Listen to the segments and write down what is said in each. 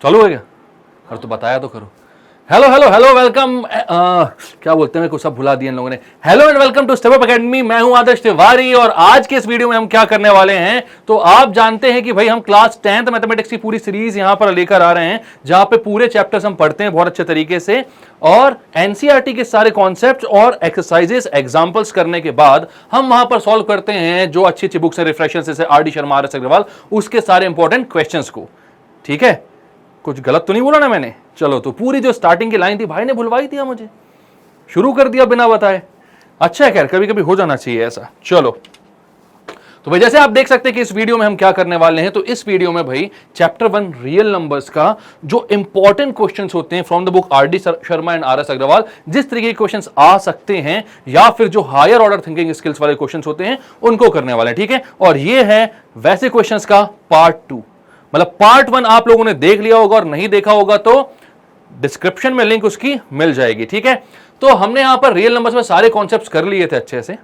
चालू है क्या? और तो बताया तो करो। हेलो हेलो हेलो वेलकम, क्या बोलते हैं, मेरे को सब भुला दिया इन लोगों ने। Hello and welcome to step up academy. मैं हूं आदर्श तिवारी और आज के इस वीडियो में हम क्या करने वाले हैं, तो आप जानते हैं कि भाई हम क्लास 10th मैथमेटिक्स की पूरी सीरीज यहां पर लेकर आ रहे हैं, जहां पे पूरे चैप्टर्स हम पढ़ते हैं बहुत अच्छे तरीके से, और एनसीईआरटी के सारे कॉन्सेप्ट्स और एक्सरसाइजेस एग्जांपल्स करने के बाद हम वहां पर सॉल्व करते हैं जो अच्छी अच्छी बुक्स है रिफ्रेशर्स जैसे आर.डी. शर्मा, RS अग्रवाल, उसके सारे इंपॉर्टेंट क्वेश्चंस को। ठीक है, कुछ गलत तो नहीं बोला ना मैंने? चलो, तो पूरी जो स्टार्टिंग की लाइन थी भाई ने भुलवाई दिया मुझे, शुरू कर दिया बिना बताए। अच्छा है, खैर कभी कभी हो जाना चाहिए ऐसा। चलो, तो भाई जैसे आप देख सकते हैं कि इस वीडियो में हम क्या करने वाले हैं, तो इस वीडियो में भाई चैप्टर 1 रियल नंबर्स का जो इंपॉर्टेंट क्वेश्चंस होते हैं from the book R D. Sharma and RS Agarwal, जिस तरीके के क्वेश्चंस आ सकते हैं या फिर जो हायर ऑर्डर थिंकिंग स्किल्स वाले क्वेश्चंस होते हैं उनको करने वाले हैं। ठीक है, और ये है वैसे क्वेश्चंस का पार्ट 2। मतलब पार्ट 1 आप लोगों ने देख लिया होगा और नहीं देखा होगा तो डिस्क्रिप्शन में लिंक उसकी मिल जाएगी। ठीक है, तो हमने यहां पर रियल नंबर्स में सारे कॉन्सेप्ट्स कर लिए थे अच्छे से।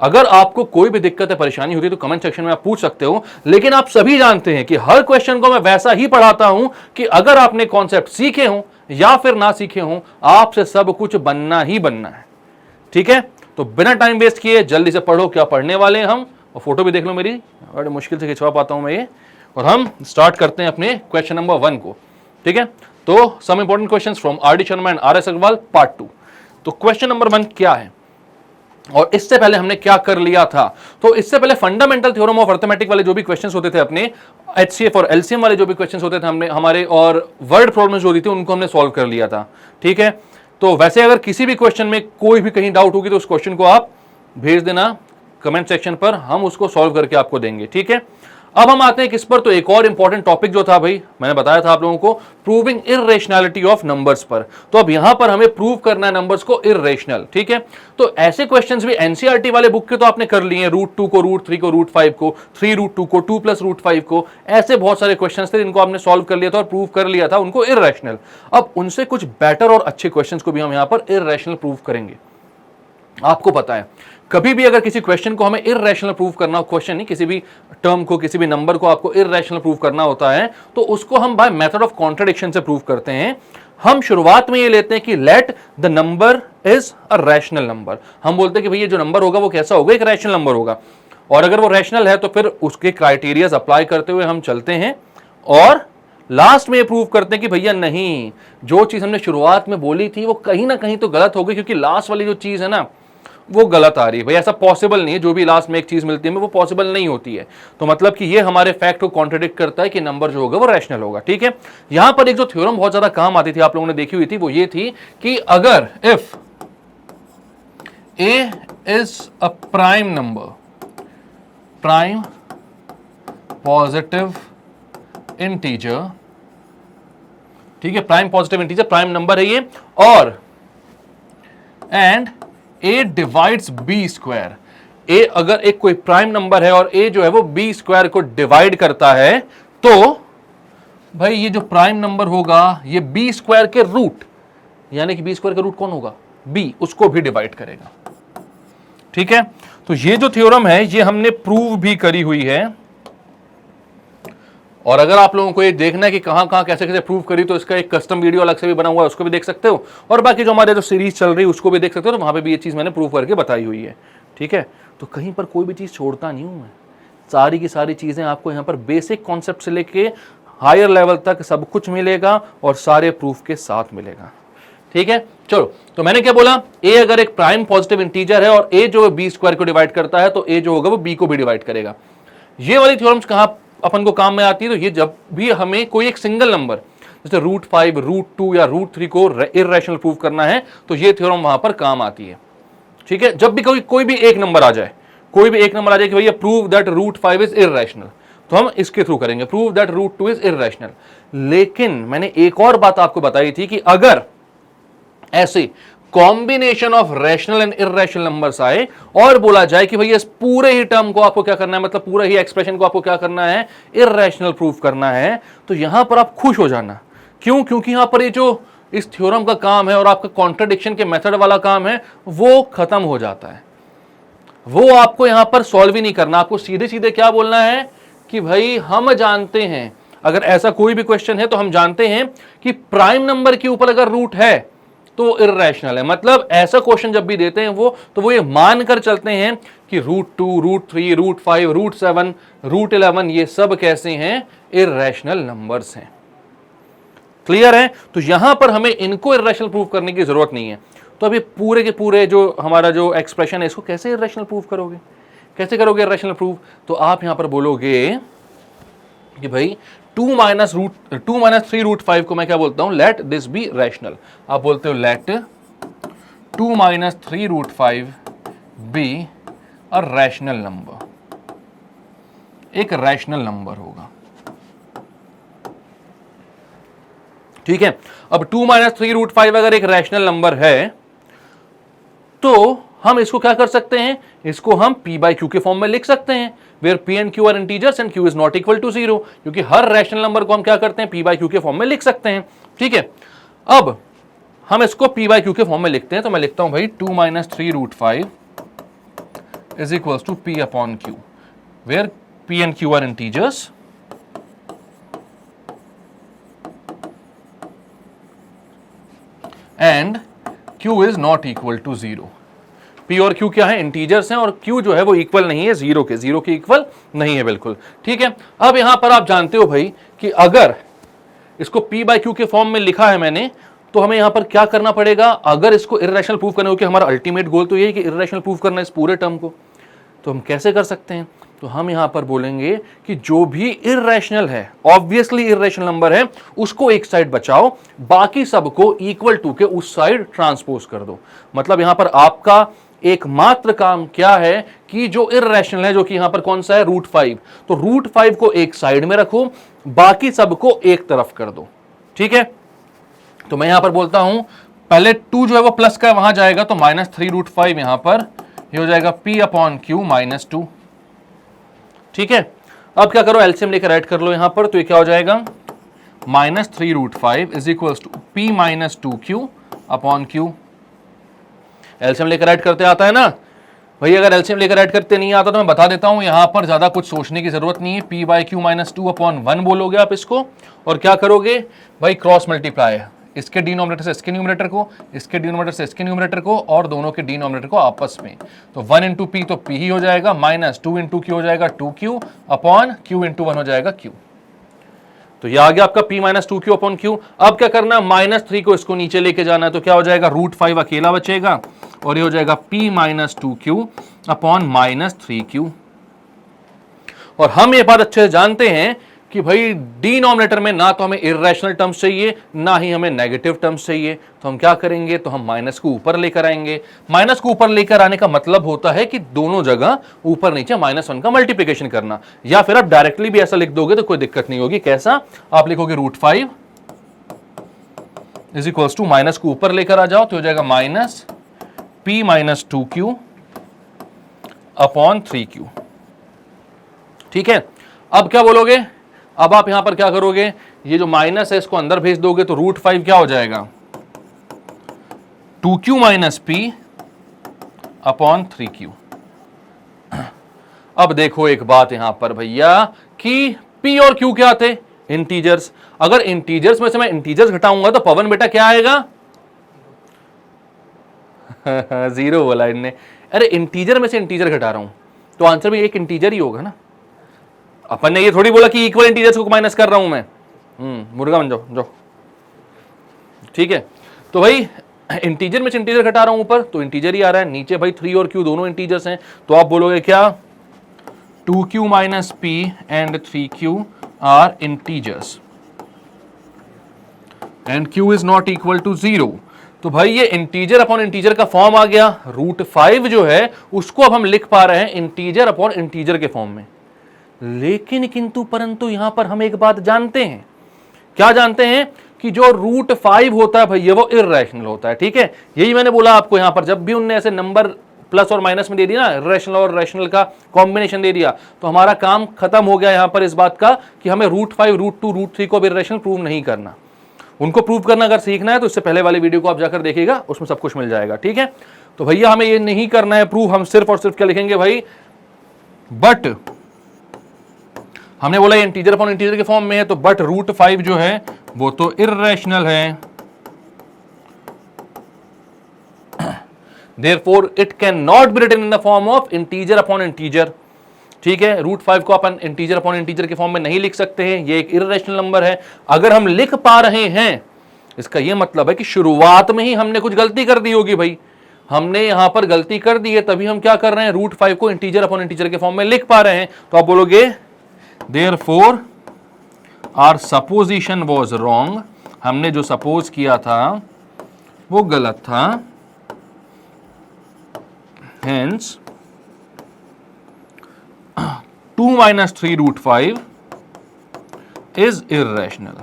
अगर आपको कोई भी दिक्कत है, परेशानी होती है तो कमेंट सेक्शन में आप पूछ सकते हो, लेकिन आप सभी जानते हैं कि हर क्वेश्चन को मैं वैसा ही पढ़ाता हूं कि अगर आपने कॉन्सेप्ट सीखे हो या फिर ना सीखे हो, आपसे सब कुछ बनना ही बनना है। ठीक है, तो बिना टाइम वेस्ट किए जल्दी से पढ़ो क्या पढ़ने वाले हैं हम, और फोटो भी देख लो मेरी, बड़े मुश्किल से खिंचवा पाता हूं मैं ये। और हम स्टार्ट करते हैं अपने क्वेश्चन नंबर 1 को। ठीक है, तो some important questions from R D. Sharma and RS Agarwal part 2। तो क्वेश्चन नंबर 1 क्या है, और इससे पहले हमने क्या कर लिया था, तो इससे पहले फंडामेंटल थ्योरम ऑफ अर्थमेटिक वाले जो भी क्वेश्चंस होते थे अपने, HCF और LCM वाले जो भी क्वेश्चंस होते थे हमने हमारे, और वर्ड प्रॉब्लम्स जो होती थी उनको हमने सॉल्व कर लिया था। ठीक है, तो वैसे अगर किसी भी क्वेश्चन में कोई भी कहीं डाउट होगी तो उस क्वेश्चन को आप भेज देना कमेंट सेक्शन पर, हम उसको सॉल्व करके आपको देंगे। ठीक है, अब हम आते हैं किस पर, तो एक और इंपॉर्टेंट टॉपिक जो था भाई, मैंने बताया था आप लोगों को, प्रूविंग इर्रेशनैलिटी ऑफ नंबर्स पर। तो अब यहां पर हमें प्रूव करना है नंबर्स को इर्रेशनल। ठीक है, तो ऐसे क्वेश्चंस भी एनसीईआरटी वाले बुक के तो आपने कर लिए, √2 को, √3 को, √5 को, 3√2 को, 2 + √5 को, ऐसे बहुत सारे क्वेश्चंस थे जिनको आपने सॉल्व कर लिया था और प्रूव कर लिया था उनको इर्रेशनल। अब उनसे कुछ बेटर और अच्छे क्वेश्चंस को भी हम यहां पर इर्रेशनल प्रूव करेंगे। आपको पता है कभी भी अगर किसी क्वेश्चन को हमें इर्रेशनल प्रूव करना हो, क्वेश्चन नहीं, किसी भी टर्म को, किसी भी नंबर को आपको इर्रेशनल प्रूव करना होता है, तो उसको हम बाय मेथड ऑफ कॉन्ट्रडिक्शन से प्रूव करते हैं। हम शुरुआत में ये लेते हैं कि let the number is a rational number. हम बोलते हैं कि भैया जो नंबर होगा वो कैसा होगा, एक रैशनल नंबर होगा, और अगर वो रैशनल है तो फिर उसके क्राइटेरियाज अप्लाई करते हुए हम चलते हैं और लास्ट में ये प्रूव करते हैं कि भैया नहीं, जो चीज हमने शुरुआत में बोली थी वो कहीं ना कहीं तो गलत हो गई, क्योंकि लास्ट वाली जो चीज है ना वो गलत आ रही है। भाई ऐसा पॉसिबल नहीं है, जो भी लास्ट में एक चीज मिलती है वो पॉसिबल नहीं होती है। तो मतलब कि ये हमारे फैक्ट को कॉन्ट्रडिक्ट करता है कि नंबर जो होगा वो रैशनल होगा। ठीक है, यहां पर एक जो थ्योरम बहुत ज्यादा काम आती थी, आप लोगों ने देखी हुई थी, वो ये थी कि अगर if A is a prime number, prime positive integer, ठीक है, prime positive integer, prime number है ये, और and a divides b²। a अगर एक कोई प्राइम नंबर है और a जो है वो b² को डिवाइड करता है, तो भाई ये जो प्राइम नंबर होगा ये b² के रूट, यानी कि b² का रूट कौन होगा, b, उसको भी डिवाइड करेगा। ठीक है, तो ये जो थ्योरम है ये हमने प्रूव भी करी हुई है, और अगर आप लोगों को ये देखना है कि कहां कहां कैसे कैसे प्रूव करी, तो इसका एक कस्टम वीडियो अलग से भी बना हुआ है, उसको भी देख सकते हो, और बाकी जो हमारे जो सीरीज चल रही है उसको भी देख सकते हो, तो वहां पे भी ये चीज मैंने प्रूव करके बताई हुई है। ठीक है, तो कहीं पर कोई भी चीज छोड़ता नहीं हूं मैं, सारी की सारी चीजें आपको यहाँ पर बेसिक कॉन्सेप्ट से लेके हायर लेवल तक सब कुछ मिलेगा और सारे प्रूफ के साथ मिलेगा। ठीक है, चलो, तो मैंने क्या बोला, ए अगर एक प्राइम पॉजिटिव इंटीजर है और ए जो b² को डिवाइड करता है, तो ए जो होगा वो b को भी डिवाइड करेगा। ये वाली थ्योरम्स कहां अपन को काम में आती है, तो ये जब भी हमें कोई एक सिंगल नंबर जैसे √5, √2 या √3 को इर्रेशनल प्रूव करना है, तो ये थ्योरम वहां पर काम आती है। ठीक है, जब भी कोई भी एक नंबर आ जाए, कोई भी एक नंबर आ जाए कि भैया प्रूव दैट √5 इज इर्रेशनल, तो हम इसके थ्रू करेंगे, प्रूव दैट √2 इज इर्रेशनल। लेकिन मैंने एक और बात आपको बताई थी कि अगर ऐसे combination of rational and irrational numbers आए और बोला जाए कि भैया इस पूरे ही टर्म को आपको क्या करना है, मतलब पूरे ही एक्सप्रेशन को आपको क्या करना है, इर्रेशनल प्रूफ करना है, तो यहां पर आप खुश हो जाना। क्यों? क्योंकि यहां पर ये जो इस थ्योरम का काम है और आपका कॉन्ट्रडिक्शन के मेथड वाला काम है वो खत्म हो जाता है। वो आपको यहां पर सॉल्व ही नहीं करना, आपको सीधे सीधे क्या बोलना है कि भाई हम जानते हैं अगर ऐसा कोई भी क्वेश्चन है तो हम जानते हैं कि प्राइम नंबर के ऊपर अगर रूट है तो इर्रेशनल है। मतलब ऐसा क्वेश्चन जब भी देते हैं वो ये मानकर चलते हैं कि √2, √3, √5, √7, √11 ये सब कैसे हैं, इर्रेशनल नंबर्स हैं। क्लियर है? तो यहां पर हमें इनको इर्रेशनल प्रूव करने की जरूरत नहीं है। तो अभी पूरे के पूरे जो हमारा जो एक्सप्रेशन है इसको कैसे इर्रेशनल प्रूव करोगे, कैसे करोगे इर्रेशनल प्रूव? तो आप यहां पर बोलोगे कि भाई 2 - 3 √5 को मैं क्या बोलता हूं, लेट दिस बी रैशनल। आप बोलते हो let 2 - 3 √5 be a rational number, एक रैशनल नंबर होगा। ठीक है, अब 2 - 3 √5 अगर एक रैशनल नंबर है तो हम इसको क्या कर सकते हैं, इसको हम p/q के फॉर्म में लिख सकते हैं, where p and q are integers and q is not equal to 0, क्योंकि हर रैशनल नंबर को हम क्या करते हैं, p/q के फॉर्म में लिख सकते हैं। ठीक है, अब हम इसको p/q के फॉर्म में लिखते हैं, तो मैं लिखता हूं भाई 2 - 3 √5 is equals to p/q, where p and q are integers and q is not equal to 0। p और q क्या है, इंटीजर्स हैं, और q जो है वो इक्वल नहीं है जीरो के इक्वल नहीं है बिल्कुल। ठीक है, अब यहां पर आप जानते हो भाई कि अगर इसको p/q के फॉर्म में लिखा है मैंने, तो हमें यहां पर क्या करना पड़ेगा, अगर इसको इर्रेशनल प्रूव करना हो, कि हमारा अल्टीमेट गोल तो यही कि इर्रेशनल प्रूव करना इस पूरे टर्म को, तो हम कैसे कर सकते हैं? तो हम यहां पर बोलेंगे कि जो भी इर्रेशनल है, ऑब्वियसली इर्रेशनल नंबर है, उसको एक साइड बचाओ, बाकी सबको इक्वल टू के उस साइड ट्रांसपोज कर दो। मतलब यहां पर आपका एकमात्र काम क्या है कि जो इर्रेशनल है, जो कि यहां पर कौन सा है, √5, तो √5 को एक साइड में रखो, बाकी सबको एक तरफ कर दो। ठीक है, तो मैं यहां पर बोलता हूं, पहले 2 जो है वो प्लस का वहां जाएगा, तो -3 √5 यहां पर ये हो जाएगा p/q -2। ठीक है, अब क्या करो, एलसीएम लेकर ऐड कर लो यहां पर, तो ये क्या हो जाएगा, -3 √5 is equals to p - 2q/q। LCM लेकर ऐड करते आता है ना भाई, अगर एलसीएम लेकर ऐड करते नहीं आता तो मैं बता देता हूं, यहां पर ज्यादा कुछ सोचने की जरूरत नहीं है। p/q -2/1 बोलोगे आप इसको, और क्या करोगे भाई, क्रॉस मल्टीप्लाई, इसके डिनोमिनेटर से इसके न्यूमरेटर को, इसके डिनोमिनेटर से इसके न्यूमरेटर को, और दोनों के डिनोमिनेटर को आपस में, तो 1 × p तो p ही हो जाएगा, -2 × q हो जाएगा 2q/q × 1 हो जाएगा q। तो ये आ गया आपका p - 2q/q। अब क्या करना, -3 को इसको नीचे लेके जाना है, तो क्या हो जाएगा, √5 अकेला बचेगा, और ये हो जाएगा p - 2q/-3q। और हम ये बात अच्छे से जानते हैं कि भाई डिनोमिनेटर में ना तो हमें इर्रेशनल टर्म्स चाहिए, ना ही हमें नेगेटिव टर्म्स चाहिए, तो हम क्या करेंगे, तो हम माइनस को ऊपर लेकर आएंगे। माइनस को ऊपर लेकर आने का मतलब होता है कि दोनों जगह ऊपर नीचे -1 का मल्टीप्लिकेशन करना, या फिर आप डायरेक्टली भी ऐसा लिख दोगे तो कोई दिक्कत नहीं होगी। कैसा, आप लिखोगे √5 इज इक्वल्स टू, माइनस को ऊपर लेकर आ जाओ, तो हो जाएगा -p - 2q/3q। ठीक है, अब क्या बोलोगे, अब आप यहां पर क्या करोगे, ये जो माइनस है इसको अंदर भेज दोगे, तो √5 क्या हो जाएगा, 2q - p/3q। अब देखो एक बात यहां पर भैया, कि p और q क्या थे, इंटीजर्स। अगर इंटीजर्स में से मैं इंटीजर्स घटाऊंगा तो पवन बेटा क्या आएगा, 0 बोला इनने। अरे इंटीजर में से इंटीजर घटा रहा हूं, तो आंसर भी एक इंटीजर ही होगा ना। अपन ने ये थोड़ी बोला कि इक्वल इंटीजर्स को माइनस कर रहा हूं मैं, मुर्गा बन जाओ जो। ठीक है, तो भाई इंटीजर में से इंटीजर घटा रहा हूं ऊपर, तो इंटीजर ही आ रहा है, नीचे भाई 3 और q दोनों इंटीजर्स हैं, तो आप बोलोगे क्या, 2q - p and 3q are integers and q is not equal to 0। तो भाई ये इंटीजर अपॉन इंटीजर का फॉर्म आ गया। √5 जो है उसको अब हम लिख पा रहे हैं इंटीजर अपॉन इंटीजर के फॉर्म में। लेकिन किंतु परंतु यहां पर हम एक बात जानते हैं, क्या जानते हैं, कि जो √5 होता है भैया वो इर्रेशनल होता है। ठीक है, यही मैंने बोला आपको, यहां पर जब भी उनने ऐसे नंबर प्लस और माइनस में दे दिया ना, इर्रेशनल और रैशनल का कॉम्बिनेशन दे दिया, तो हमारा काम खत्म हो गया यहां पर इस बात का कि हमें √5, √2, √3 को अब इर्रेशनल प्रूव नहीं करना। उनको प्रूव करना अगर सीखना है तो इससे पहले वाले वीडियो को आप जाकर देखिएगा, उसमें सब कुछ मिल जाएगा। ठीक है, तो भैया हमें ये नहीं करना है प्रूव, हम सिर्फ और सिर्फ क्या लिखेंगे भाई, बट हमने बोला ये इंटीजर अपॉन इंटीजर के फॉर्म में है, तो बट रूट 5 जो है वो तो इर्रेशनल है, therefore it can not be written in the form of integer upon integer. ठीक है, रूट 5 को अपन इंटीजर अपॉन इंटीजर के फॉर्म में नहीं लिख सकते हैं, ये एक इर्रेशनल नंबर है। अगर हम लिख पा रहे हैं, इसका यह मतलब है कि शुरुआत में ही हमने कुछ गलती कर दी होगी भाई, हमने यहां पर गलती कर दी है, तभी हम क्या कर रहे हैं, रूट 5 को इंटीजर अपॉन इंटीजर के फॉर्म में लिख पा रहे हैं। तो आप बोलोगे therefore our supposition was wrong, हमने जो सपोज किया था वो गलत था, hence 2 minus 3 root 5 is irrational।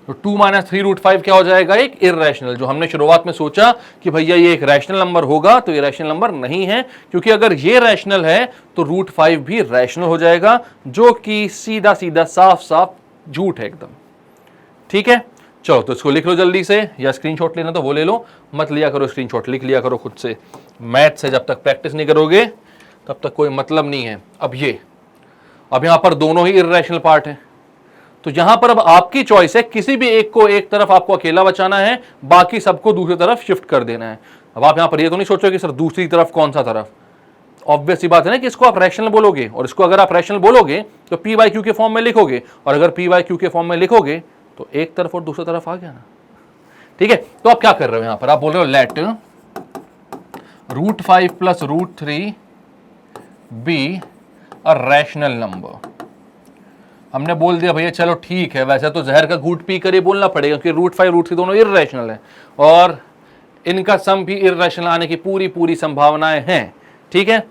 तो 2 minus 3 root 5 क्या हो जाएगा, एक इर्रेशनल। जो हमने शुरुआत में सोचा कि भैया ये एक रैशनल नंबर होगा, तो ये रैशनल नंबर नहीं है, क्योंकि अगर ये रैशनल है तो रूट 5 भी रैशनल हो जाएगा, जो कि सीधा सीधा साफ साफ झूठ है एकदम। ठीक है, चलो तो इसको लिख लो जल्दी से, या स्क्रीनशॉट लेना तो वो ले लो, मत लिया करो स्क्रीनशॉट, लिख लिया करो खुद से। मैथ से जब तक प्रैक्टिस नहीं करोगे तब तक कोई मतलब नहीं है। अब यहां पर दोनों ही इर्रेशनल पार्ट है, तो यहां पर अब आपकी चॉइस है, किसी भी एक को एक तरफ आपको अकेला बचाना है, बाकी सबको दूसरी तरफ शिफ्ट कर देना है। अब आप यहां पर ये तो नहीं सोचो कि सर दूसरी तरफ कौन सा तरफ, ऑब्वियस सी बात है ना कि इसको आप रैशनल बोलोगे, और इसको अगर आप रैशनल बोलोगे तो पी बाई क्यू के फॉर्म में लिखोगे, और अगर पी बाई क्यू के फॉर्म में लिखोगे तो एक तरफ और दूसरी तरफ आ गया ना। ठीक है, तो आप क्या कर रहे हो यहां पर, आप बोल रहे हो let root 5 plus root 3 be a rational number. हमने बोल दिया भैया चलो ठीक है, वैसे तो जहर का घूंट पी कर ही बोलना पड़ेगा, क्योंकि रूट 5 रूट 3 दोनों इर्रेशनल है, और इनका सम भी इर्रेशनल आने की पूरी पूरी संभावनाएं हैं। ठीक है,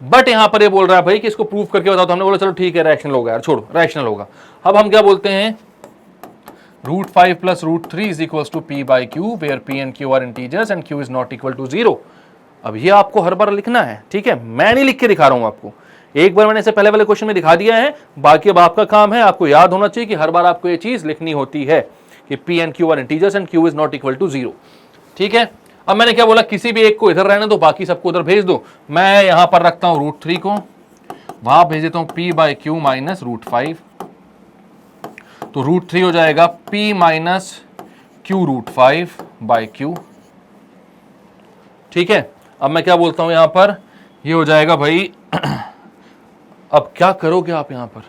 बट यहां पर ये बोल रहा है भाई कि इसको प्रूफ करके बताओ, तो हमने बोला चलो ठीक है रैशनल होगा यार, छोड़ो रैशनल होगा। अब हम क्या बोलते हैं, root 5 plus root 3 is equals to p by q, where p and q are integers and q is not equal to 0। अब ये आपको हर बार लिखना है, ठीक है, मैं नहीं लिख के दिखा रहा हूं आपको, एक बार मैंने इसे पहले वाले क्वेश्चन में दिखा दिया है, बाकी अब आपका काम है, आपको याद होना चाहिए कि हर बार आपको ये चीज लिखनी होती है कि p and q are integers and q is not equal to 0। ठीक है, अब मैंने क्या बोला, किसी भी एक को इधर रहने दो, बाकी सबको उधर भेज दो। मैं यहां पर रखता हूं रूट 3 को, वहां भेज देता हूं p by q minus root 5, तो रूट 3 हो जाएगा p minus q root 5 by q. ठीक है, अब मैं क्या बोलता हूं यहां पर, ये हो जाएगा भाई अब क्या करोगे आप यहां पर,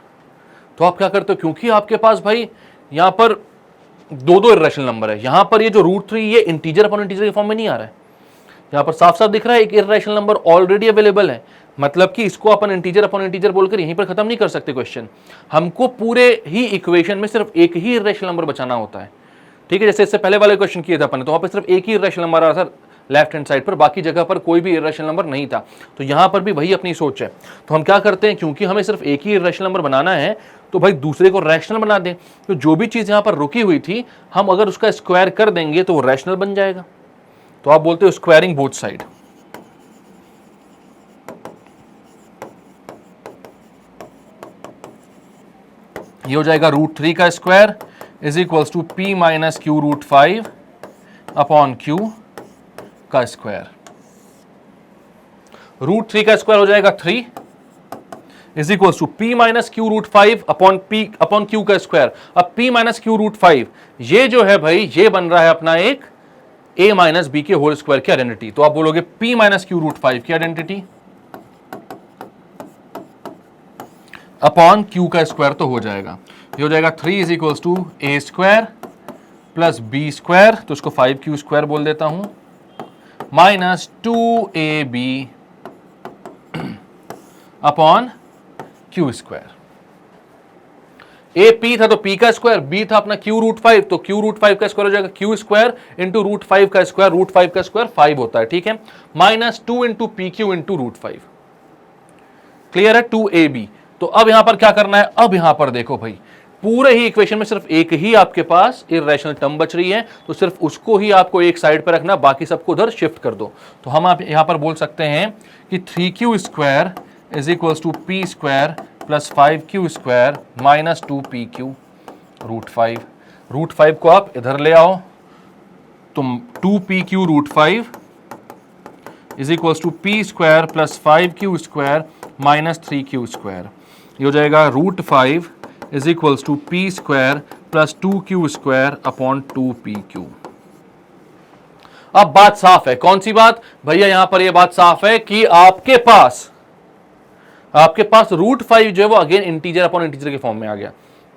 तो आप क्या करते हो, क्योंकि आपके पास भाई यहां पर दो इर्रेशनल नंबर है, यहां पर ये जो रूट 3 ये इंटीजर अपॉन इंटीजर के फॉर्म में नहीं आ रहा है, यहां पर साफ साफ दिख रहा है एक इर्रेशनल नंबर ऑलरेडी अवेलेबल है, मतलब कि इसको अपन इंटीजर अपॉन इंटीजर बोलकर यहीं पर खत्म नहीं कर सकते क्वेश्चन, हमको पूरे ही इक्वेशन में सिर्फ एक ही इर्रेशनल नंबर बचाना होता है। ठीक है, जैसे इससे पहले वाले क्वेश्चन किए थे अपन, तो वहां पर सिर्फ एक ही इर्रेशनल नंबर आ रहा था लेफ्ट हैंड साइड पर, बाकी जगह पर कोई भी इर्रेशनल नंबर नहीं था, तो यहां पर भी वही अपनी सोच है। तो हम क्या करते हैं, क्योंकि हमें सिर्फ एक ही इर्रेशनल नंबर बनाना है, तो भाई दूसरे को रैशनल बना दें, तो जो भी चीज यहां पर रुकी हुई थी हम अगर उसका स्क्वायर कर देंगे तो वो रैशनल बन जाएगा। तो आप बोलते हो स्क्वायरिंग बोथ साइड, ये हो जाएगा रूट 3 का square is equals to p minus q root 5 upon q का स्क्वायर। रूट 3 का स्क्वायर हो जाएगा 3 is equals to p minus q root 5 upon q का स्क्वायर। अब p माइनस क्यू रूट 5 ये जो है भाई ये बन रहा है अपना एक a माइनस बी के होल स्क्वायर की आइडेंटिटी। तो आप बोलोगे p माइनस क्यू रूट 5 की आइडेंटिटी अपॉन क्यू का स्क्वायर तो हो जाएगा, ये हो जाएगा 3 is equals to a square plus b square, तो इसको 5q स्क्वायर बोल देता हूं, minus 2ab upon q square. A p था तो p का स्क्वायर, b था अपना q रूट 5, तो q रूट 5 का स्क्वायर हो जाएगा q स्क्वायर इंटू रूट 5 का स्क्वायर, रूट 5 का स्क्वायर 5 होता है। ठीक है, minus 2 into p q into root 5, clear है, 2ab। तो अब यहां पर क्या करना है, अब यहां पर देखो भाई पूरे ही इक्वेशन में सिर्फ एक ही आपके पास इर्रेशनल टर्म बच रही है, तो सिर्फ उसको ही आपको एक साइड पर रखना, बाकी सबको उधर शिफ्ट कर दो। तो हम आप यहां पर बोल सकते हैं कि 3q square is equals to p square plus 5q square minus 2pq root 5। Root 5 को आप इधर ले आओ, तो 2pq root 5 is equals to p square plus 5q² minus 3q²। ये हो जाएगा √5 is equals to p square plus 2q² upon 2pq। अब बात साफ है, कौन सी बात भैया? यहां पर यह बात साफ है कि आपके पास √5 जो है वो अगेन इंटीजर अपॉन इंटीजर के फॉर्म में आ गया।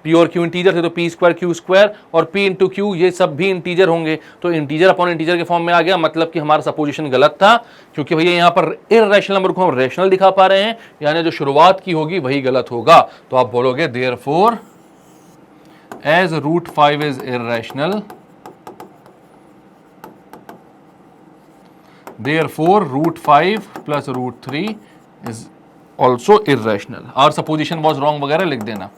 p और q इंटीजर थे तो p स्क्वायर q² और p इंटू क्यू ये सब भी इंटीजर होंगे, तो इंटीजर अपॉन इंटीजर के फॉर्म में आ गया। मतलब कि हमारा सपोजिशन गलत था, क्योंकि भैया यहां पर इर्रेशनल नंबर को हम रेशनल दिखा पा रहे हैं, यानी जो शुरुआत की होगी वही गलत होगा। तो आप बोलोगे therefore as √5 is irrational, therefore √5 plus √3 is also irrational. Our supposition was wrong वगैरह लिख देना।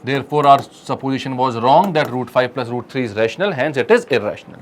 Therefore our supposition was wrong that √5 plus √3 is rational, hence it is irrational.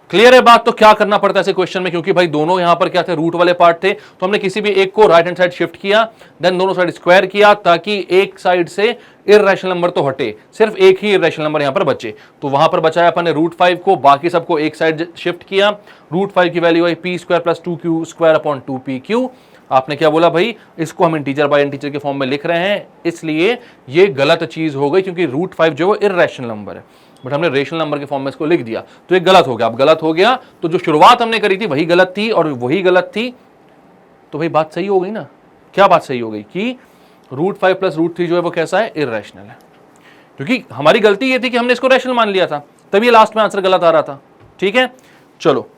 Clear है बात? तो क्या करना पड़ता है ऐसे क्वेश्चन में, क्योंकि भाई दोनों यहां पर क्या थे, रूट वाले पार्ट थे, तो हमने किसी भी एक को राइट हैंड साइड शिफ्ट किया, देन दोनों साइड स्क्वायर किया, ताकि एक साइड से इर्रेशनल नंबर तो हटे, सिर्फ एक ही इर्रेशनल नंबर यहां पर बचे। तो वहां पर बचाया अपन ने √5 को, बाकी सबको एक साइड शिफ्ट किया। √5 की वैल्यू आई p square plus 2q² upon 2pq। आपने क्या बोला भाई, इसको हम इंटीजर बाय इंटीजर के फॉर्म में लिख रहे हैं, इसलिए ये गलत चीज हो गई, क्योंकि √5 जो है इर्रेशनल नंबर है, बट हमने रेशनल नंबर के फॉर्म में इसको लिख दिया, तो ये गलत हो गया। अब गलत हो गया तो जो शुरुआत हमने करी थी वही गलत थी और वही गलत थी, तो भाई बात सही हो गई ना। क्या बात सही हो गई? कि √5 प्लस √3 जो है वो कैसा है, इर्रेशनल है। क्योंकि हमारी गलती ये थी कि हमने इसको रेशनल मान लिया था, तभी लास्ट में आंसर गलत आ रहा था। ठीक है, चलो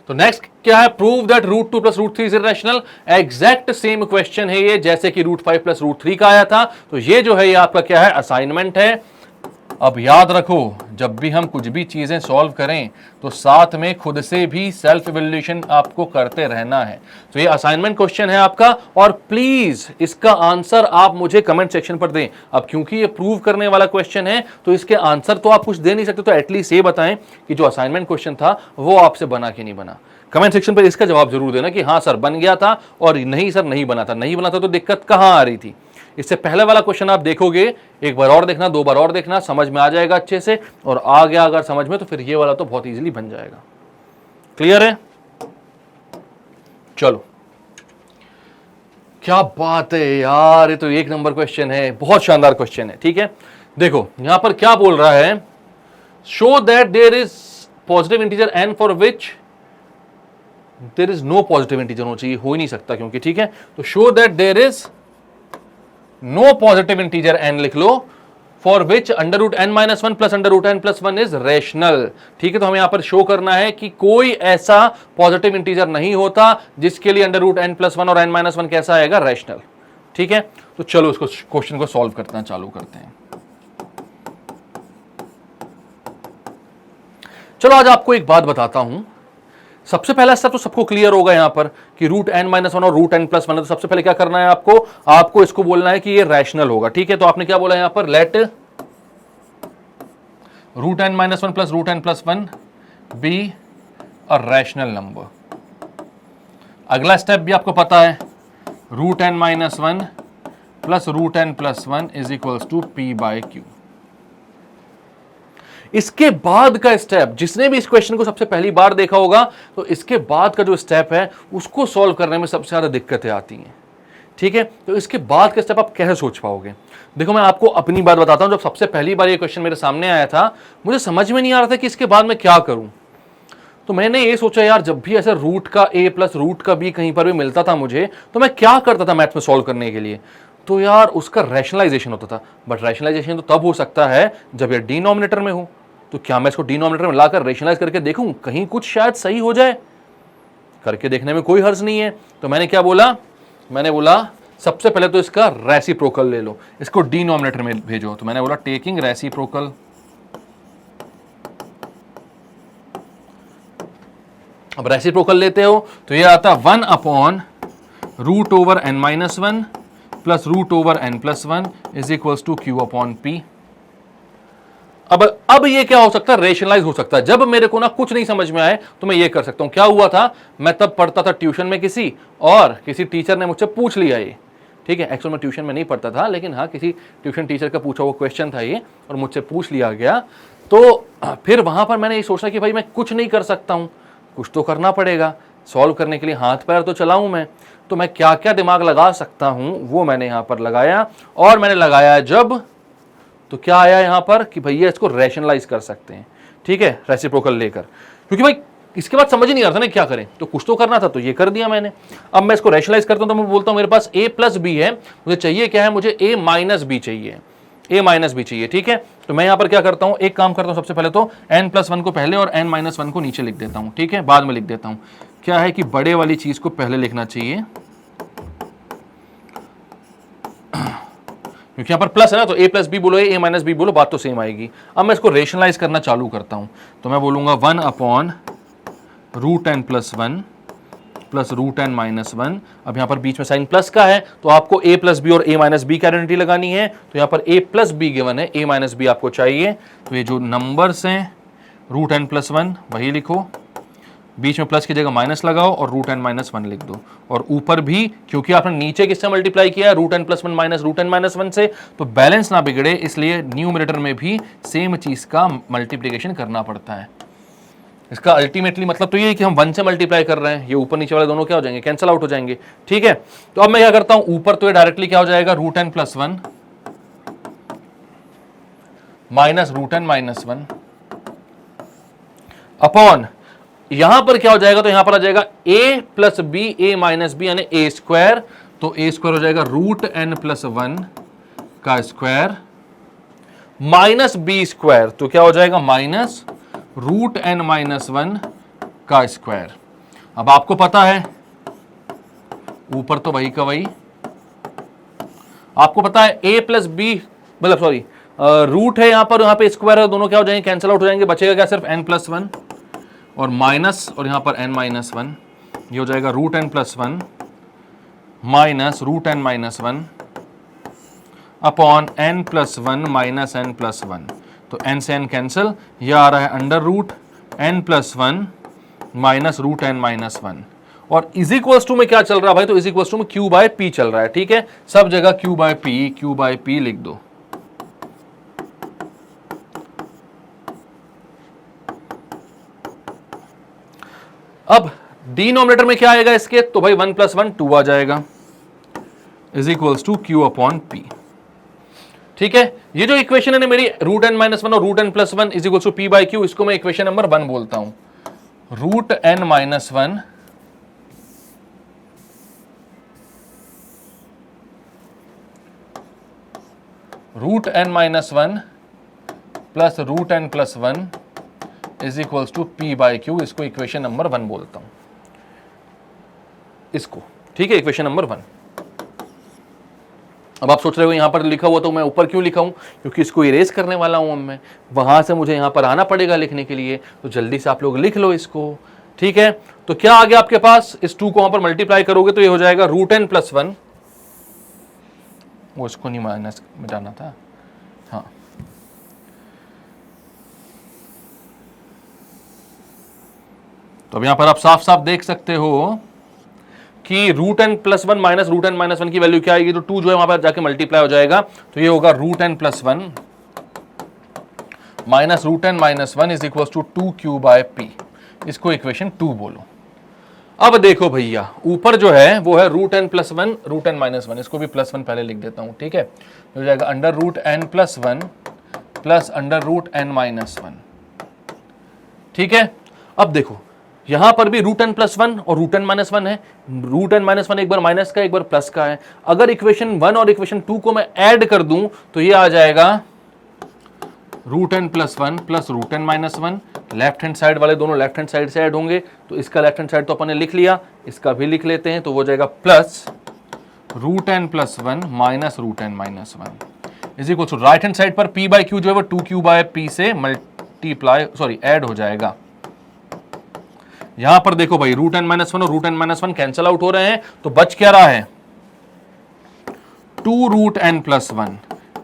तो नेक्स्ट क्या है, prove that √2 plus √3 is irrational. Exact same question है ये जैसे कि √5 प्लस √3 का आया था। तो ये जो है ये आपका क्या है, असाइनमेंट है। अब याद रखो, जब भी हम कुछ भी चीजें सॉल्व करें तो साथ में खुद से भी सेल्फ इवैल्यूएशन आपको करते रहना है। तो ये असाइनमेंट क्वेश्चन है आपका, और प्लीज इसका आंसर आप मुझे कमेंट सेक्शन पर दें। अब क्योंकि ये प्रूव करने वाला क्वेश्चन है तो इसके आंसर तो आप कुछ दे नहीं सकते, तो एटलीस्ट ये बताएं कि जो असाइनमेंट क्वेश्चन था वो आपसे बना कि नहीं बना। कमेंट सेक्शन पर इसका जवाब जरूर देना कि हाँ सर बन गया था, और नहीं सर नहीं बना था। नहीं बना था तो दिक्कत कहां आ रही थी। इससे पहले वाला क्वेश्चन आप देखोगे, एक बार और देखना, 2 बार और देखना, समझ में आ जाएगा अच्छे से, और आ गया अगर समझ में तो फिर ये वाला तो बहुत इजीली बन जाएगा। क्लियर है? चलो, क्या बात है यार, ये तो 1 नंबर क्वेश्चन है, बहुत शानदार क्वेश्चन है। ठीक है, देखो यहां पर क्या बोल रहा है, show that there is positive integer n for which there is no positive integer होना चाहिए, हो ही नहीं सकता क्योंकि, ठीक है, तो show that there is no positive integer n लिख लो, for which √n-1 plus √n+1 is rational. ठीक है, तो हमें यहां पर शो करना है कि कोई ऐसा पॉजिटिव इंटीजर नहीं होता जिसके लिए √n+1 और n-1 कैसा आएगा, रेशनल। ठीक है, तो चलो इसको क्वेश्चन को सॉल्व करते हैं, चालू करते हैं। चलो आज आपको एक बात बताता हूं। सबसे पहला स्टेप तो सबको क्लियर होगा यहां पर कि √n-1 और √n+1 है, तो सबसे पहले क्या करना है आपको इसको बोलना है कि ये रैशनल होगा। ठीक है, तो आपने क्या बोला यहां पर, let √n-1 plus √n+1 be a rational number. अगला स्टेप भी आपको पता है, √n-1 plus √n+1 is equals to p/q। इसके बाद का स्टेप, जिसने भी इस क्वेश्चन को सबसे पहली बार देखा होगा, तो इसके बाद का जो स्टेप है उसको सॉल्व करने में सबसे ज्यादा दिक्कतें आती हैं। ठीक है, तो इसके बाद का स्टेप आप कैसे सोच पाओगे? देखो मैं आपको अपनी बात बताता हूं, जब सबसे पहली बार ये क्वेश्चन मेरे सामने आया था, मुझे समझ में नहीं आ रहा था कि इसके बाद मैं क्या करूं। तो मैंने ये सोचा यार, जब भी ऐसे रूट का a प्लस रूट का b कहीं पर भी मिलता था मुझे, तो मैं क्या करता था मैथ्स में सॉल्व करने के लिए, तो यार उसका रैशनलाइजेशन होता था। बट रैशनलाइजेशन तो तब हो सकता है जब ये डिनोमिनेटर में हो। तो क्या मैं इसको डिनोमिनेटर में लाकर रेशनलाइज करके देखूं, कहीं कुछ शायद सही हो जाए, करके देखने में कोई हर्ज नहीं है। तो मैंने क्या बोला, मैंने बोला सबसे पहले तो इसका रेसिप्रोकल ले लो, इसको डिनोमिनेटर में भेजो। तो मैंने बोला टेकिंग रेसिप्रोकल, अब रेसिप्रोकल लेते हो तो ये आता 1/√n-1 plus √n+1 is equals to q/p। अब ये क्या हो सकता है, रेशनलाइज हो सकता है। जब मेरे को ना कुछ नहीं समझ में आए तो मैं ये कर सकता हूं। क्या हुआ था, मैं तब पढ़ता था ट्यूशन में किसी, और किसी टीचर ने मुझसे पूछ लिया ये। ठीक है, एक्चुअल में ट्यूशन में नहीं पढ़ता था, लेकिन हाँ किसी ट्यूशन टीचर का पूछा हुआ क्वेश्चन था ये, और मुझसे पूछ लिया गया। तो फिर वहां पर मैंने ये सोचा कि भाई मैं कुछ नहीं कर सकता हूं, कुछ तो करना पड़ेगा, सॉल्व करने के लिए हाथ पैर तो चलाऊं मैं। तो मैं क्या क्या दिमाग लगा सकता हूं वो मैंने यहां पर लगाया, और मैंने लगाया जब तो क्या आया यहां पर कि भैया इसको रैशनलाइज कर सकते हैं, ठीक है, रेसिप्रोकल लेकर, क्योंकि भाई इसके बाद समझ ही नहीं आ रहा था ना क्या करें, तो कुछ तो करना था, तो ये कर दिया मैंने। अब मैं इसको रैशनलाइज करता हूं तो मैं बोलता हूं मेरे पास a प्लस बी है, मुझे चाहिए क्या है, मुझे a माइनस बी चाहिए, a माइनस बी चाहिए, ठीक है। तो मैं यहां पर क्या करता हूं, एक काम करता हूं, सबसे पहले तो n प्लस वन को पहले और n माइनस वन को नीचे लिख देता हूं, ठीक है, बाद में लिख देता हूं। क्या है कि बड़े वाली चीज को पहले लिखना चाहिए, क्योंकि यहां पर प्लस है ना, तो a प्लस बी बोलो a माइनस बी बोलो, बात तो सेम आएगी। अब मैं इसको रेशनलाइज करना चालू करता हूं, तो मैं बोलूंगा 1 upon root n plus one plus root n minus one. अब यहां पर बीच में साइन प्लस का है, तो आपको a प्लस बी और a माइनस बी की आइडेंटिटी लगानी है, तो यहां पर a प्लस बी गिवन है, a माइनस बी आपको चाहिए। तो ये जो नंबर्स हैं रूट एन प्लस वन वही लिखो, बीच में प्लस की जगह माइनस लगाओ और रूट एन माइनस वन लिख दो, और ऊपर भी क्योंकि आपने नीचे किससे मल्टीप्लाई किया है, root n plus one minus root n minus one से, तो बैलेंस ना बिगड़े इसलिए न्यूमरेटर में भी सेम चीज का मल्टीप्लीकेशन करना पड़ता है। इसका अल्टीमेटली मतलब तो ये है कि हम 1 से मल्टीप्लाई कर रहे हैं, ये ऊपर नीचे वाले दोनों क्या हो जाएंगे, कैंसिल आउट हो जाएंगे, ठीक है। तो अब मैं क्या करता हूं, ऊपर तो ये डायरेक्टली क्या हो जाएगा, root n plus one minus root n minus one upon, यहां पर क्या हो जाएगा, तो यहां पर आ जाएगा a plus b a minus b यानी a स्क्वायर, तो a स्क्वायर हो जाएगा रूट एन प्लस वन का स्क्वायर माइनस बी स्क्वायर, तो क्या हो जाएगा minus root n minus one का स्क्वायर। अब आपको पता है ऊपर तो वही का वही, आपको पता है a प्लस बी मतलब सॉरी रूट है यहां पे स्क्वायर है, दोनों क्या हो जाएंगे, कैंसिल आउट हो जाएंगे, बचेगा क्या सिर्फ n प्लस वन और माइनस, और यहां पर n माइनस वन, ये हो जाएगा root n plus one minus root n minus one upon n plus one minus n plus one, तो n से n कैंसिल, यह आ रहा है under root n plus one minus root n minus one, और इज इक्वल्स टू में क्या चल रहा है भाई, तो इज इक्वल्स टू में q बाय p चल रहा है, ठीक है, सब जगह q बाय p लिख दो। अब डिनोमिनेटर में क्या आएगा इसके, तो भाई 1 प्लस वन 2 आ जाएगा, is equals to q upon p, ठीक है। ये जो इक्वेशन है ना मेरी, रूट एन माइनस वन और root n plus one is equals to p by q, इसको मैं इक्वेशन नंबर 1 बोलता हूं। Root n minus one root n minus one plus root n plus one is equals to p by q, इसको equation number 1 बोलता हूं इसको, ठीक है, इक्वेशन नंबर 1। अब आप सोच रहे हो यहां पर लिखा हुआ तो मैं ऊपर क्यों लिखा हूं, क्योंकि इसको इरेज करने वाला हूं मैं, वहां से मुझे यहां पर आना पड़ेगा लिखने के लिए, तो जल्दी से आप लोग लिख लो इसको, ठीक है। तो क्या आ गया आपके पास, इस 2 को वहां पर मल्टीप्लाई करोगे तो ये हो जाएगा रूट एन प्लस वन, वो इसको नहीं माइनस में जाना था, हाँ, तो अब यहां पर आप साफ साफ देख सकते हो कि root n plus one minus root n minus one की वैल्यू क्या आएगी, तो 2 जो है वहां पर जाके मल्टीप्लाई हो जाएगा, तो ये होगा root n plus one minus root n minus one is equal to 2q by p, इसको इक्वेशन 2 बोलो। अब देखो भैया ऊपर जो है वो है root n plus one root n minus one, इसको भी प्लस वन पहले लिख देता हूं, ठीक है, हो जाएगा under root n plus one plus under root n minus one, ठीक है। अब देखो यहां पर भी रूट एन प्लस वन और रूट एन माइनस वन है, रूट एन माइनस वन एक बार माइनस का एक बार प्लस का है, अगर इक्वेशन 1 और इक्वेशन 2 को मैं ऐड कर दूं तो ये आ जाएगा root n plus one plus root n minus one, left hand side वाले दोनों लेफ्ट हैंड साइड से ऐड होंगे, तो इसका लेफ्ट हैंड साइड तो अपन ने लिख लिया, इसका भी लिख लेते हैं, तो वो जाएगा plus root n plus one minus root n minus one is equal to right hand side पर p बाई क्यू जो है वो 2q बाय p से मल्टीप्लाई सॉरी ऐड हो जाएगा। यहां पर देखो भाई रूट एन माइनस वन और root n minus one cancel out हो रहे हैं, तो बच क्या रहा है 2 root n plus one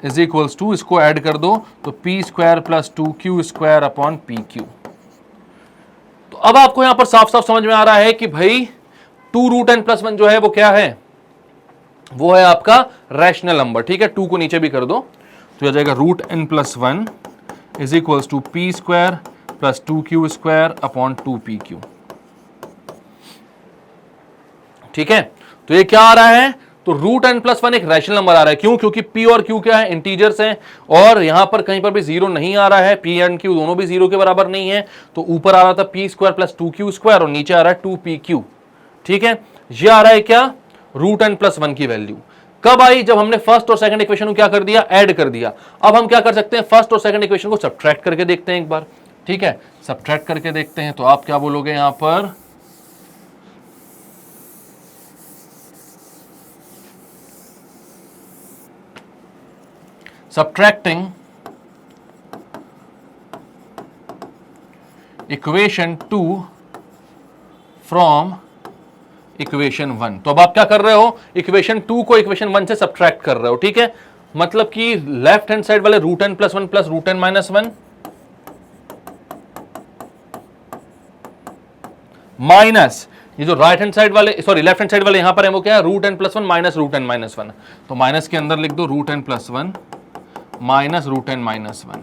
is equals to, इसको ऐड कर दो तो p square plus 2q square upon p Q. तो अब आपको यहां पर साफ साफ समझ में आ रहा है कि भाई 2 रूट एन प्लस वन जो है वो क्या है, वो है आपका रैशनल नंबर, ठीक है, 2 को नीचे भी कर दो तो आ जाएगा root n plus one is equals to p square plus 2q square upon 2pq। ठीक है, तो ये क्या आ रहा है, तो रूट n प्लस 1 एक रैशनल नंबर आ रहा है। क्यों? क्योंकि p और q क्या है, इंटीजर्स हैं, और यहां पर कहीं पर भी जीरो नहीं आ रहा है, p एंड q दोनों भी जीरो के बराबर नहीं है। तो ऊपर आ रहा था p square plus 2q square और नीचे आ रहा है 2pq। ठीक है, ये आ रहा है क्या, रूट n प्लस 1 की वैल्यू। कब आई, जब हमने फर्स्ट और सेकंड इक्वेशन को क्या कर दिया, ऐड कर दिया। अब हम क्या कर सकते हैं, फर्स्ट और सेकंड इक्वेशन को सब्ट्रैक्ट करके देखते हैं एक बार। ठीक है, सब्ट्रैक्ट करके देखते हैं, तो आप क्या बोलोगे यहां पर, subtracting equation 2 from इक्वेशन 1। तो अब आप क्या कर रहे हो, इक्वेशन 2 को इक्वेशन 1 से सब्ट्रैक्ट कर रहे हो। ठीक है, मतलब कि लेफ्ट हैंड साइड वाले root n plus 1 plus root n minus 1 minus ये जो राइट हैंड साइड वाले, सॉरी लेफ्ट हैंड साइड वाले यहां पर है, वो क्या है, root n plus 1 minus root n minus 1। तो माइनस के अंदर लिख दो root n plus 1 minus root n minus 1,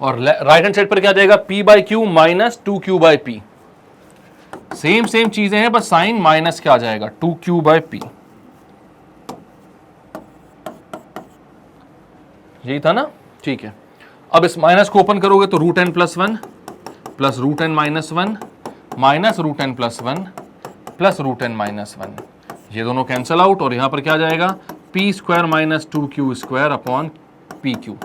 और राइट हैंड साइड पर क्या जाएगा, p by q minus 2q by P. Same चीजें हैं, बस साइन माइनस क्या आ जाएगा, 2q बाई पी। यही था ना। ठीक है, अब इस माइनस को ओपन करोगे तो root n plus 1 plus root n minus 1 minus root n plus 1 plus root n minus 1, ये दोनों कैंसल आउट, और यहां पर क्या जाएगा, P square minus 2q square upon p q.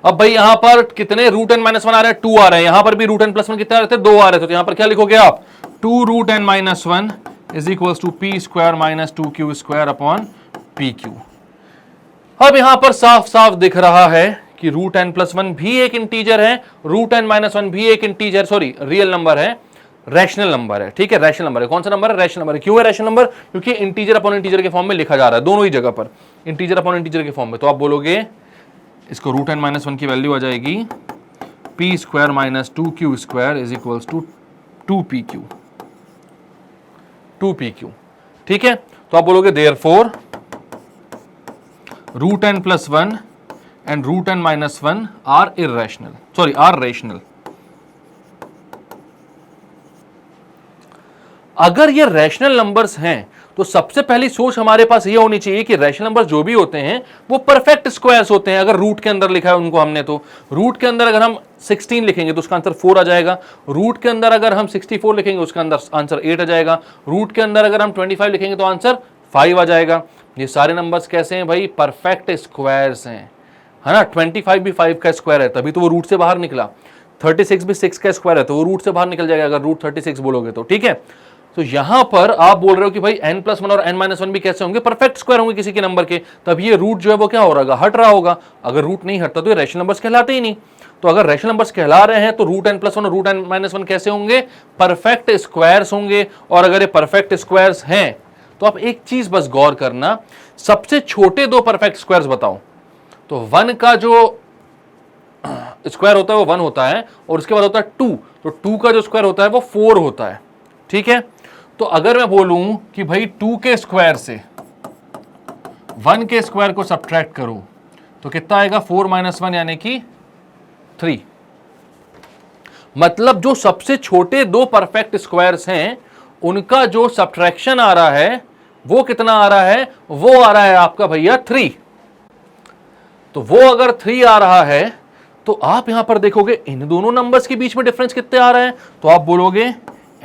अब भाई यहां पर कितने रूट n माइनस 1 आ रहे हैं, 2 आ रहे हैं, यहां पर भी रूट n प्लस 1 कितने आ रहे थे, 2 आ रहे थे। तो यहां पर क्या लिखोगे आप, 2 root n minus 1 is equals to p square minus 2q square upon p q. अब यहां पर साफ साफ दिख रहा है कि रूट n प्लस 1 भी एक इंटीजर है, रूट n माइनस 1 भी एक इंटीजर, सॉरी रियल नंबर है, रैशनल नंबर है। ठीक है, रैशनल नंबर है। कौन सा नंबर है, रैशनल नंबर है। क्यों है रैशनल नंबर, क्योंकि इंटीजर अपॉन इंटीजर के फॉर्म में लिखा जा रहा है, दोनों ही जगह पर इंटीजर अपॉन इंटीजर के फॉर्म में। तो आप बोलोगे इसको रूट n माइनस 1 की वैल्यू आ जाएगी p square minus 2q square is equals to 2pq। ठीक है, तो आप बोलोगे therefore root n plus 1 and root n minus 1 are irrational, sorry are rational. अगर ये रैशनल नंबर्स हैं तो सबसे पहली सोच हमारे पास ये होनी चाहिए कि रैशनल नंबर्स जो भी होते हैं वो परफेक्ट स्क्वायर्स होते हैं। अगर रूट के अंदर लिखा है उनको हमने, तो रूट के अंदर अगर हम 16 लिखेंगे तो उसका आंसर 4 आ जाएगा। रूट के अंदर अगर हम 64 लिखेंगे उसका अंदर आंसर 8 आ जाएगा। रूट के अंदर अगर हम 25 लिखेंगे तो आंसर 5 आ जाएगा। ये सारे नंबर्स कैसे हैं भाई, परफेक्ट स्क्वायर्स हैं, है ना। 25 भी 5 का स्क्वायर है, तभी तो वो रूट से बाहर निकला। 36 भी 6 का स्क्वायर है, तो वो रूट से बाहर निकल जाएगा अगर रूट 36 बोलोगे तो। ठीक है, तो यहां पर आप बोल रहे हो कि भाई n प्लस 1 और n माइनस 1 भी कैसे होंगे, परफेक्ट स्क्वायर होंगे किसी के नंबर के, तब ये रूट जो है वो क्या हो रहा, हट रहा होगा। अगर रूट नहीं हटता तो ये रैशनल नंबर्स कहलाते ही नहीं। तो अगर रैशनल नंबर्स कहला रहे हैं तो रूट n प्लस 1 और रूट n माइनस 1 कैसे होंगे, परफेक्ट स्क्वायर्स होंगे। और अगर ये परफेक्ट स्क्वायर्स हैं तो आप एक चीज बस गौर करना, सबसे छोटे दो परफेक्ट स्क्वायर्स बताओ। तो 1 का जो स्क्वायर होता है वो 1 होता है, और उसके बाद होता है 2, तो 2 का जो स्क्वायर होता है वो 4 होता है। ठीक है, तो अगर मैं बोलूं कि भाई 2 के स्क्वायर से 1 के स्क्वायर को सब्ट्रैक्ट करो तो कितना आएगा, 4 माइनस 1 यानी कि 3। मतलब जो सबसे छोटे दो परफेक्ट स्क्वायर्स हैं उनका जो सब्ट्रैक्शन आ रहा है वो कितना आ रहा है, वो आ रहा है आपका भैया 3। तो वो अगर 3 आ रहा है तो आप यहां पर देखोगे इन दोनों नंबर्स के बीच में डिफरेंस कितने आ रहे हैं, तो आप बोलोगे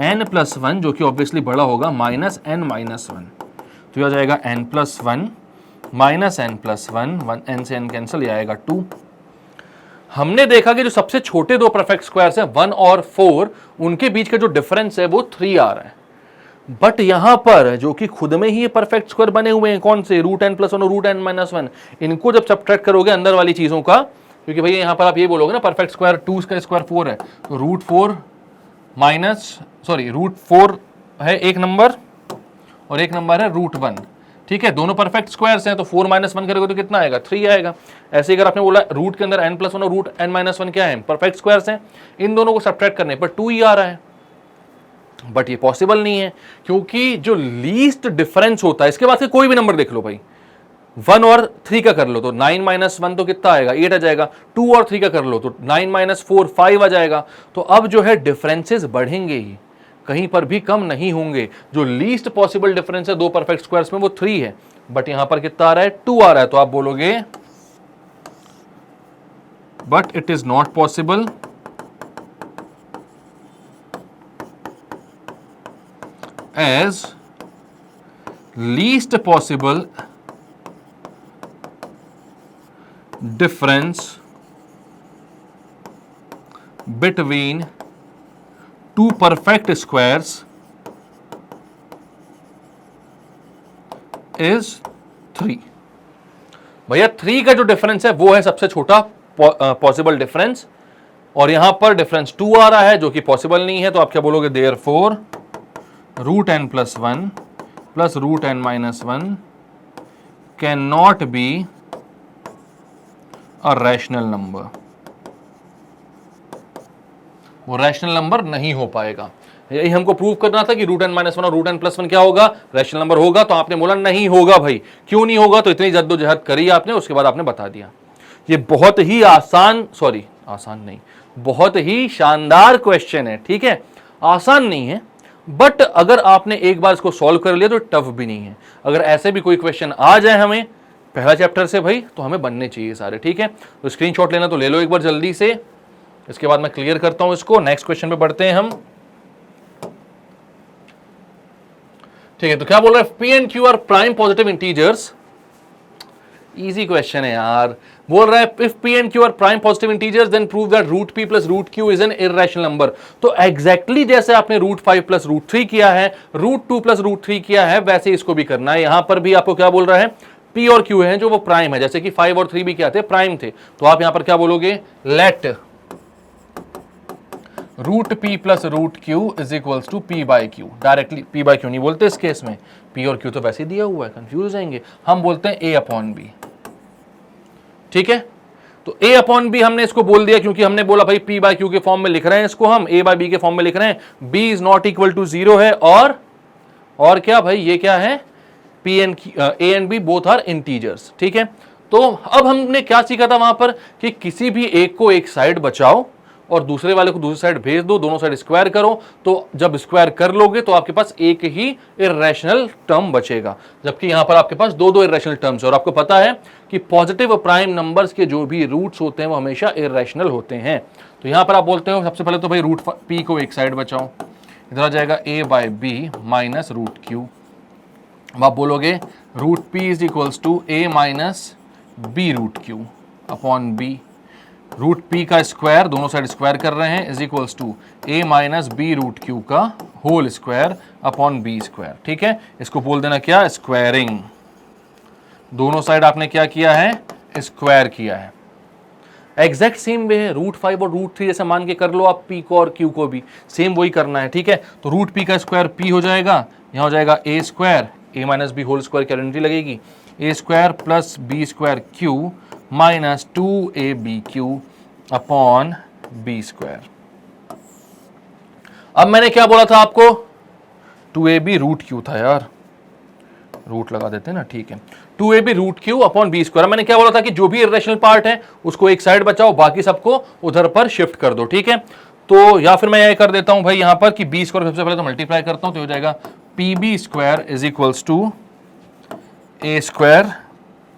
n प्लस 1 जो कि ऑब्वियसली बड़ा होगा माइनस n माइनस 1, तो यह आ जाएगा n plus 1 minus n plus 1, n से n कैंसिल, यह आएगा 2। हमने देखा कि जो सबसे छोटे दो परफेक्ट स्क्वायर्स हैं 1 और 4, उनके बीच का जो डिफरेंस है वो 3 आ रहा है। बट यहां पर जो कि खुद में ही ये परफेक्ट स्क्वायर बने हुए हैं, कौन से, रूट n प्लस 1 और रूट n माइनस 1, इनको जब सब्ट्रैक्ट करोगे अंदर वाली चीजों का, क्योंकि भैया यहां पर आप ये बोलोगे ना परफेक्ट स्क्वायर 2 का स्क्वायर 4 है, तो रूट 4 है एक नंबर और एक नंबर है रूट 1। ठीक है, दोनों परफेक्ट स्क्वायर्स हैं, तो 4 माइनस 1 करोगे तो कितना आएगा, 3 आएगा। ऐसे ही अगर आपने बोला रूट के अंदर n प्लस 1 और रूट n माइनस 1 क्या है, परफेक्ट स्क्वायर्स हैं, इन दोनों को सब्ट्रैक्ट करने पर 2 ही आ रहा है। बट ये पॉसिबल नहीं है, क्योंकि जो लीस्ट डिफरेंस होता है, इसके बाद से कोई भी नंबर देख लो भाई, 1 और 3 का कर लो तो 9 माइनस 1 तो कितना आएगा, 8 आ जाएगा। 2 और 3 का कर लो तो 9 माइनस 4 5 आ जाएगा। तो अब जो है डिफरेंसेस बढ़ेंगे ही, कहीं पर भी कम नहीं होंगे। जो लीस्ट पॉसिबल डिफरेंस है दो परफेक्ट स्क्वायर्स में वो 3 है, बट यहां पर कितना आ रहा है, 2 आ रहा है। तो आप बोलोगे but it is not possible as least possible difference between two perfect squares is 3। भैया 3 का जो डिफरेंस है वो है सबसे छोटा पॉसिबल डिफरेंस, और यहां पर डिफरेंस 2 आ रहा है जो कि पॉसिबल नहीं है। तो आप क्या बोलोगे, therefore root n plus 1 plus root n minus 1 can not be a rational number. वो रैशनल नंबर नहीं हो पाएगा। यही हमको प्रूव करना था कि रूट एन माइनस 1 और रूट एन प्लस 1 क्या होगा, रैशनल नंबर होगा। तो आपने बोला नहीं होगा। भाई क्यों नहीं होगा, तो इतनी जद्दोजहद करी आपने, उसके बाद आपने बता दिया। ये बहुत ही आसान नहीं, बहुत ही शानदार क्वेश्चन है। ठीक है, आसान नहीं है, बट अगर आपने एक बार इसको सॉल्व कर लिया तो टफ भी नहीं है। अगर ऐसे भी कोई क्वेश्चन आ जाए हमें पहला चैप्टर से भाई, तो हमें बनने चाहिए सारे। ठीक है, तो स्क्रीनशॉट लेना तो ले लो एक बार जल्दी से, इसके बाद मैं क्लियर करता हूं इसको। नेक्स्ट क्वेश्चन पे बढ़ते हैं हम। ठीक है, तो क्या बोल रहा है, p and q are prime positive integers. Easy question है यार। बोल रहा है if p and q are prime positive integers then prove that root p plus root q is an irrational number. तो एग्जैक्टली जैसे आपने रूट 5 प्लस रूट 3 किया है, रूट 2 प्लस रूट 3 किया है, वैसे इसको भी करना है। यहां पर भी आपको क्या बोल रहा है, P और Q है जो वो प्राइम है, जैसे कि 5 और 3 भी क्या थे, प्राइम थे। तो आप यहां पर क्या बोलोगे, let root P plus root Q is equals to P by Q। Directly P by Q नहीं बोलते इस केस में, P और Q तो वैसे दिया हुआ है, कंफ्यूज हो जाएंगे। हम बोलते हैं A अपॉन B। ठीक है, तो A अपॉन B हमने इसको बोल दिया क्योंकि हमने बोला भाई P बाई Q के फॉर्म में लिख रहे हैं इसको, हम A बाई B के फॉर्म में लिख रहे हैं। B is not equal to 0 है, और क्या भाई, ये क्या है, P and A and B both are integers. ठीक है, तो अब हमने क्या सीखा था वहां पर कि किसी भी एक को एक साइड बचाओ और दूसरे वाले को दूसरी साइड भेज दो, दोनों साइड स्क्वायर करो। तो जब स्क्वायर कर लोगे तो आपके पास एक ही इर्रेशनल टर्म बचेगा, जबकि यहां पर आपके पास दो इर्रेशनल टर्म्स है। और आपको पता है कि पॉजिटिव प्राइम नंबर्स के जो भी रूट्स होते हैं वो हमेशा इर्रेशनल होते हैं। तो यहां पर आप बोलते हो सबसे पहले तो भाई रूट P को एक साइड बचाओ, इधर आ जाएगा A by B minus root Q। अब आप बोलोगे root P is equals to A minus B root Q upon B। Root P का स्क्वायर, दोनों साइड स्क्वायर कर रहे हैं, is equals to A minus B root Q का whole square upon B square. ठीक है, इसको बोल देना क्या, स्क्वायरिंग। दोनों साइड आपने क्या किया है, स्क्वायर किया है। एग्जैक्ट सेम वे है, रूट 5 और रूट 3 जैसे मान के कर लो आप P को और Q को भी, सेम वही करना है। ठीक है, तो रूट P का स्क्वायर P हो जाएगा, यहाँ हो जाएगा A square, A minus B whole square की आइडेंटिटी लगेगी, A square plus B square Q minus 2ABQ upon B square. अब मैंने क्या बोला था आपको, 2AB रूट Q था यार, रूट लगा देते हैं ना। ठीक है, 2AB root Q upon B square. मैंने क्या बोला था कि जो भी इर्रेशनल पार्ट है उसको एक साइड बचाओ, बाकी सबको उधर पर शिफ्ट कर दो। ठीक है, तो या फिर मैं ये कर देता हूं भाई यहां पर कि B स्क्वायर सबसे पहले तो मल्टीप्लाई करता हूं, तो हो जाएगा PB square is equals to A square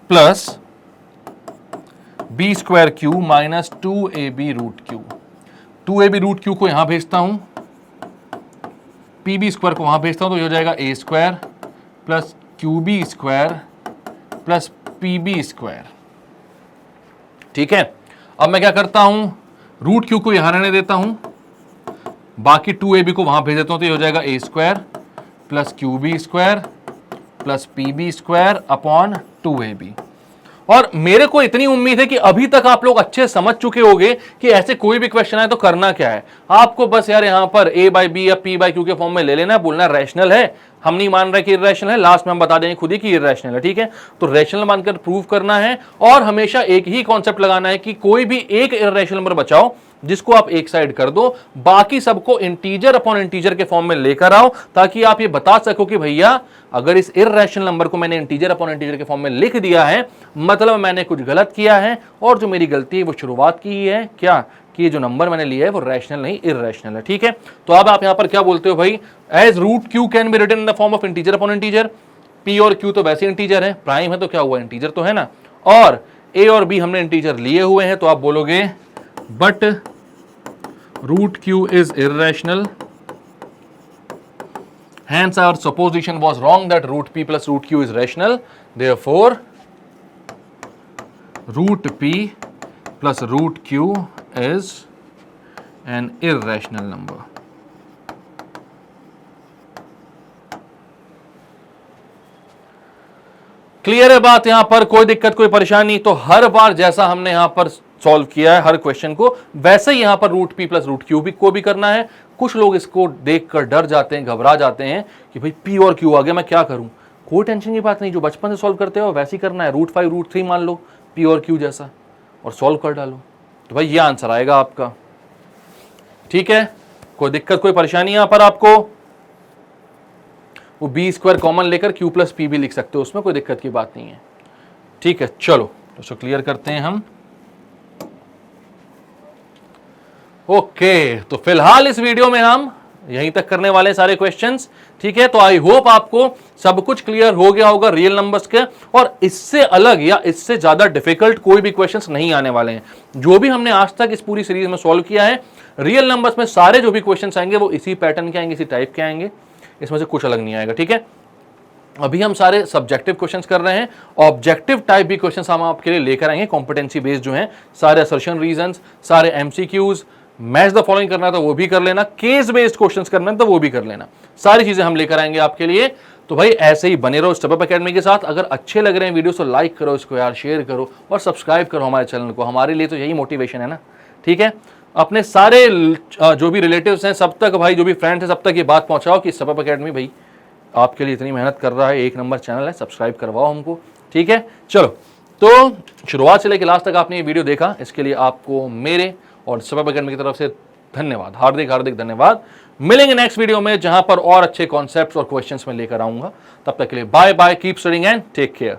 plus B square Q minus 2AB root Q। 2AB root Q को यहां भेजता हूं, PB स्क्वायर को वहां भेजता हूं, तो ये हो जाएगा A square plus QB square plus PB square. ठीक है, अब मैं क्या करता हूं, रूट Q को यहां रहने देता हूं, बाकी 2AB को वहां भेज देता हूं, तो ये हो जाएगा A square plus QB square plus PB square upon 2AB। और मेरे को इतनी उम्मीद है कि अभी तक आप लोग अच्छे समझ चुके होंगे कि ऐसे कोई भी क्वेश्चन आए तो करना क्या है। आपको बस यार यहां पर A बाई B या P बाई Q के फॉर्म में ले लेना है, बोलना रैशनल है, हम नहीं मान रहे कि इर्रेशनल है, लास्ट में हम बता देंगे खुद ही कि इर्रेशनल है। ठीक है, तो रैशनल मानकर प्रूव करना है, और हमेशा एक ही कॉन्सेप्ट लगाना है कि कोई भी एक इर्रेशनल नंबर बचाओ जिसको आप एक साइड कर दो, बाकी सबको इंटीजर अपॉन इंटीजर के फॉर्म में लेकर आओ, ताकि आप ये बता सको कि भैया अगर इस इर्रेशनल नंबर को मैंने इंटीजर अपॉन इंटीजर के फॉर्म में लिख दिया है, मतलब मैंने कुछ गलत किया है, और जो मेरी गलती है वो शुरुआत की ही है क्या, कि ये जो नंबर मैंने लिया है वो रैशनल नहीं इर्रेशनल है। ठीक है, तो अब आप यहां पर क्या बोलते हो भाई, as root q can be written in the form of integer upon integer. P और क्यू तो वैसे इंटीजर है, प्राइम है तो क्या हुआ, इंटीजर तो है ना, और ए और बी हमने इंटीजर लिए हुए हैं, तो आप बोलोगे but root q is irrational, hence our supposition was wrong that root p plus root q is rational, therefore root p plus root q is an irrational number. Clear है बात, यहां पर कोई दिक्कत कोई परेशानी? तो हर बार जैसा हमने यहां पर सॉल्व किया है हर क्वेश्चन को, वैसे ही यहां पर root p plus root q को भी करना है। कुछ लोग इसको देखकर डर जाते हैं, घबरा जाते हैं कि भाई पी और क्यू आ गया, मैं क्या करूं? कोई टेंशन की बात नहीं, जो बचपन से सॉल्व करते हो वैसे ही करना है। रूट 5 रूट 3 मान लो पी और क्यू जैसा, और सॉल्व कर डालो, तो भाई ये आंसर आएगा आपका। ठीक है, कोई दिक्कत कोई परेशानी यहां पर आपको? वो बी स्क्वायर कॉमन लेकर क्यू प्लस पी भी लिख सकते हो, उसमें कोई दिक्कत की बात नहीं है। ठीक है, चलो तो इसको क्लियर करते हैं हम। ओके, तो फिलहाल इस वीडियो में हम यहीं तक करने वाले सारे क्वेश्चंस। ठीक है, तो आई होप आपको सब कुछ क्लियर हो गया होगा रियल नंबर्स के, और इससे अलग या इससे ज्यादा डिफिकल्ट कोई भी क्वेश्चंस नहीं आने वाले हैं। जो भी हमने आज तक इस पूरी सीरीज में सॉल्व किया है, रियल नंबर्स में सारे जो भी क्वेश्चंस आएंगे वो इसी पैटर्न के आएंगे, इसी टाइप के आएंगे, इसमें से कुछ अलग नहीं आएगा। ठीक है, अभी हम सारे सब्जेक्टिव क्वेश्चंस कर रहे हैं, ऑब्जेक्टिव टाइप भी क्वेश्चंस हम आपके लिए लेकर आएंगे, कॉम्पिटेंसी बेस्ड जो हैं, सारे असर्शन रीजंस, सारे एमसीक्यूज, मैच द फॉलोइंग करना है तो वो भी कर लेना, केस बेस्ड क्वेश्चंस करना है तो वो भी कर लेना, सारी चीजें हम लेकर आएंगे आपके लिए। तो भाई ऐसे ही बने रहो स्टेप अप एकेडमी के साथ। अगर अच्छे लग रहे हैं वीडियो तो लाइक करो इसको यार, शेयर करो और सब्सक्राइब करो हमारे चैनल को, हमारे लिए तो यही मोटिवेशन है ना। ठीक है, अपने सारे जो भी रिलेटिव्स हैं सब तक भाई, जो भी फ्रेंड्स हैं सब तक ये बात पहुंचाओ कि स्टेप अप एकेडमी भाई आपके लिए इतनी मेहनत कर रहा है, एक नंबर चैनल है, सब्सक्राइब करवाओ हमको। ठीक है, चलो तो शुरुआत से लेकर लास्ट तक आपने ये वीडियो देखा, इसके लिए आपको मेरे और स्टेप अप एकेडमी की तरफ से धन्यवाद, हार्दिक हार्दिक धन्यवाद। मिलेंगे नेक्स्ट वीडियो में जहां पर और अच्छे कॉन्सेप्ट्स और क्वेश्चंस में लेकर आऊंगा। तब तक के लिए bye bye, keep studying and take care.